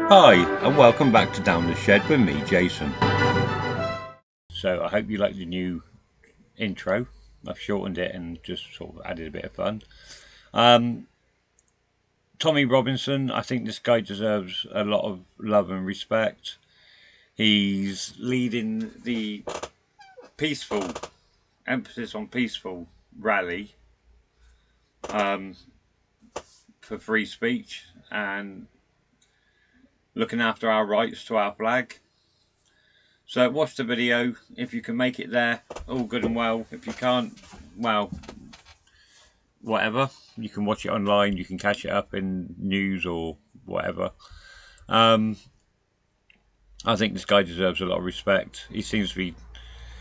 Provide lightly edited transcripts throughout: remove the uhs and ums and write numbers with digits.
Hi, and welcome back to Down the Shed with me, Jason. So I hope you like the new intro. I've shortened it and just sort of added a bit of fun. Tommy Robinson, I think this guy deserves a lot of love and respect. He's leading the peaceful, emphasis on peaceful rally for free speech and looking after our rights to our flag. So watch the video. If you can make it there, all good and well. If you can't, well, whatever. You can watch it online. You can catch it up in news or whatever. I think this guy deserves a lot of respect. He seems to be,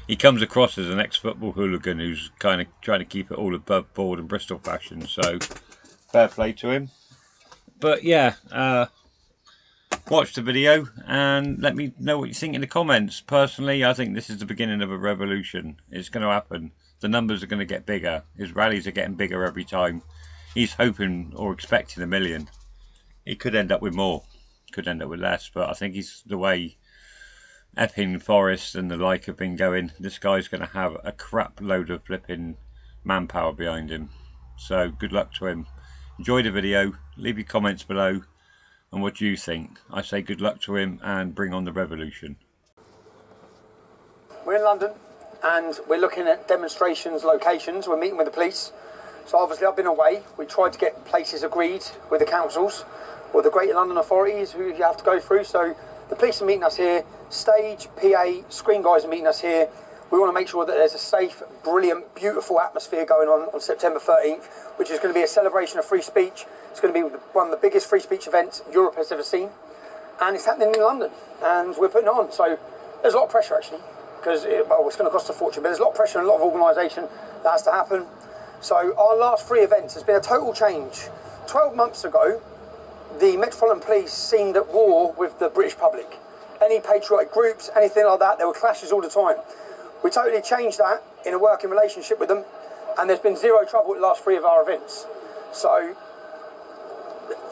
he comes across as an ex-football hooligan who's kind of trying to keep it all above board and Bristol fashion. So fair play to him. But yeah, watch the video and let me know what you think in the comments. Personally, I think this is the beginning of a revolution. It's going to happen. The numbers are going to get bigger. His rallies are getting bigger every time. He's hoping or expecting 1 million. He could end up with more. Could end up with less. But I think he's the way Epping Forest and the like have been going. This guy's going to have a crap load of flipping manpower behind him. So good luck to him. Enjoy the video. Leave your comments below. And what do you think? I say good luck to him and bring on the revolution. We're in London and we're looking at demonstrations, locations. We're meeting with the police. So obviously I've been away. We tried to get places agreed with the councils or the Greater London authorities who you have to go through. So the police are meeting us here. Stage, PA, screen guys are meeting us here. We want to make sure that there's a safe, brilliant, beautiful atmosphere going on September 13th, which is going to be a celebration of free speech. It's going to be one of the biggest free speech events Europe has ever seen. And it's happening in London. And we're putting it on. So there's a lot of pressure, actually, because it's going to cost a fortune. But there's a lot of pressure and a lot of organisation that has to happen. So our last three events has been a total change. 12 months ago, the Metropolitan Police seemed at war with the British public. Any patriotic groups, anything like that, there were clashes all the time. We totally changed that in a working relationship with them, and there's been zero trouble at the last three of our events. So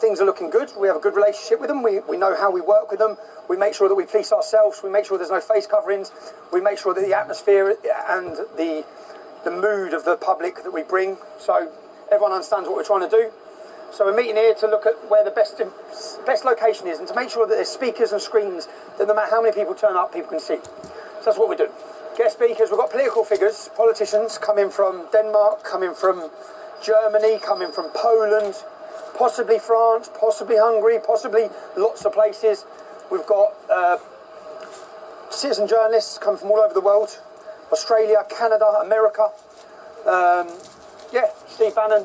things are looking good. We have a good relationship with them. We know how we work with them. We make sure that we police ourselves. We make sure there's no face coverings. We make sure that the atmosphere and the mood of the public that we bring, so everyone understands what we're trying to do. So we're meeting here to look at where the best location is and to make sure that there's speakers and screens that no matter how many people turn up, people can see. So that's what we do. Guest speakers, we've got political figures, politicians coming from Denmark, coming from Germany, coming from Poland, possibly France, possibly Hungary, possibly lots of places. We've got citizen journalists coming from all over the world. Australia, Canada, America. Steve Bannon.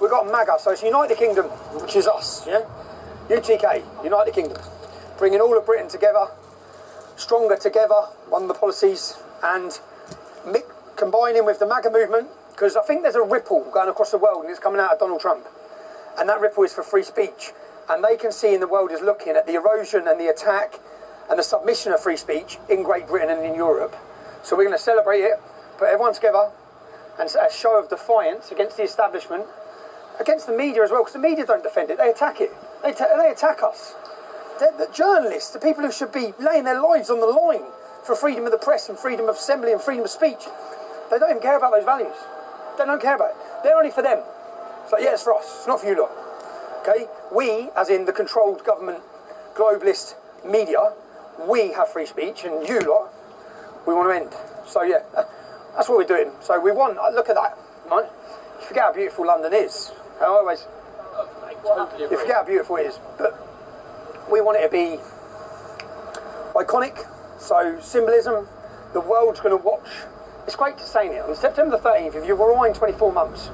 We've got MAGA, so it's Unite the Kingdom, which is us, yeah? UTK, Unite the Kingdom. Bringing all of Britain together, stronger together, one of the policies, and combining with the MAGA movement, because I think there's a ripple going across the world, and it's coming out of Donald Trump. And that ripple is for free speech. And they can see, and the world is looking at the erosion and the attack and the submission of free speech in Great Britain and in Europe. So we're going to celebrate it, put everyone together, and a show of defiance against the establishment, against the media as well, because the media don't defend it, they attack it. They attack us. The journalists, the people who should be laying their lives on the line for freedom of the press and freedom of assembly and freedom of speech, they don't even care about those values. They don't care about it. They're only for them. So yeah, it's for us, it's not for you lot. Okay? We, as in the controlled government, globalist media, we have free speech, and you lot, we want to end. So yeah, that's what we're doing. So we want, look at that, right? You forget how beautiful London is. You forget how beautiful it is, but we want it to be iconic. So symbolism, the world's going to watch. It's great to say it. On September 13th, if you rewind 24 months,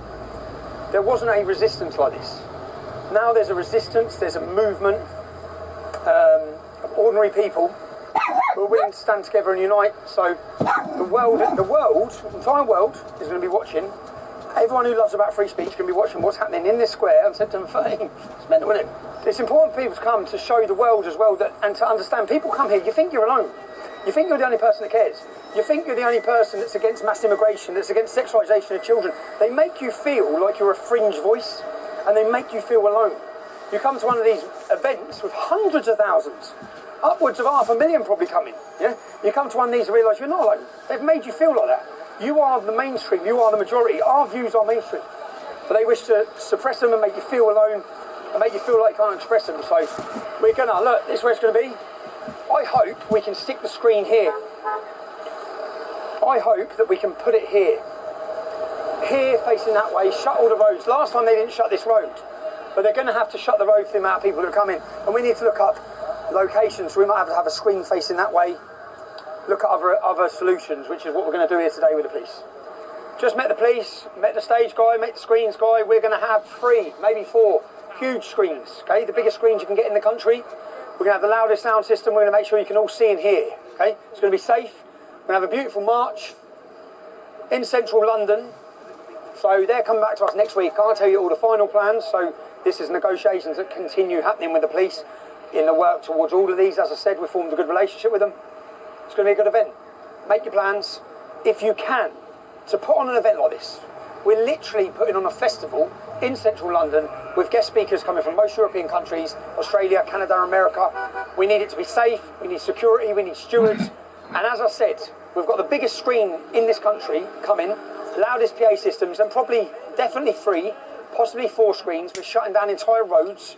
there wasn't a resistance like this. Now there's a resistance, there's a movement of ordinary people who are willing to stand together and unite. So the entire world is going to be watching. Everyone who loves about free speech is going to be watching what's happening in this square on September 13th. It's mental, isn't it? It's important for people to come to show the world as well and to understand. People come here, you think you're alone. You think you're the only person that cares. You think you're the only person that's against mass immigration, that's against sexualisation of children. They make you feel like you're a fringe voice, and they make you feel alone. You come to one of these events with hundreds of thousands, upwards of 500,000 probably coming. Yeah? You come to one of these and realise you're not alone. They've made you feel like that. You are the mainstream, you are the majority. Our views are mainstream. But they wish to suppress them and make you feel alone and make you feel like you can't express them. So we're gonna, look, this is where it's gonna be. I hope we can stick the screen here. I hope that we can put it here. Here, facing that way, shut all the roads. Last time they didn't shut this road, but they're going to have to shut the road for the amount of people who come in. And we need to look up locations. We might have to have a screen facing that way. Look at other solutions, which is what we're going to do here today with the police. Just met the police, met the stage guy, met the screens guy. We're going to have 3, maybe 4 huge screens, okay? The biggest screens you can get in the country. We're going to have the loudest sound system. We're going to make sure you can all see and hear, okay? It's going to be safe. We're going to have a beautiful march in central London. So they're coming back to us next week. Can't tell you all the final plans. So this is negotiations that continue happening with the police in the work towards all of these. As I said, we formed a good relationship with them. It's going to be a good event. Make your plans, if you can, to put on an event like this. We're literally putting on a festival in central London with guest speakers coming from most European countries, Australia, Canada, America. We need it to be safe. We need security. We need stewards. And as I said, we've got the biggest screen in this country coming, loudest PA systems, and probably, definitely 3, possibly 4 screens. We're shutting down entire roads.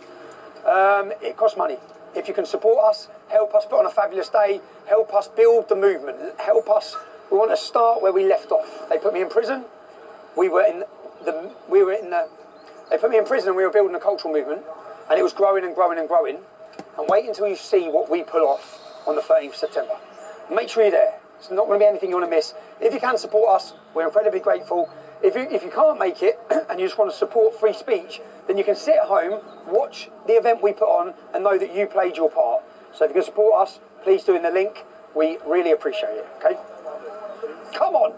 It costs money. If you can support us, help us put on a fabulous day, help us build the movement, help us. We want to start where we left off. They put me in prison. They put me in prison and we were building a cultural movement, and it was growing and growing and growing. And wait until you see what we pull off on the 13th of September. Make sure you're there. It's not going to be anything you want to miss. If you can support us, we're incredibly grateful. If you can't make it and you just want to support free speech, then you can sit at home, watch the event we put on, and know that you played your part. So if you can support us, please do in the link. We really appreciate it, okay? Come on!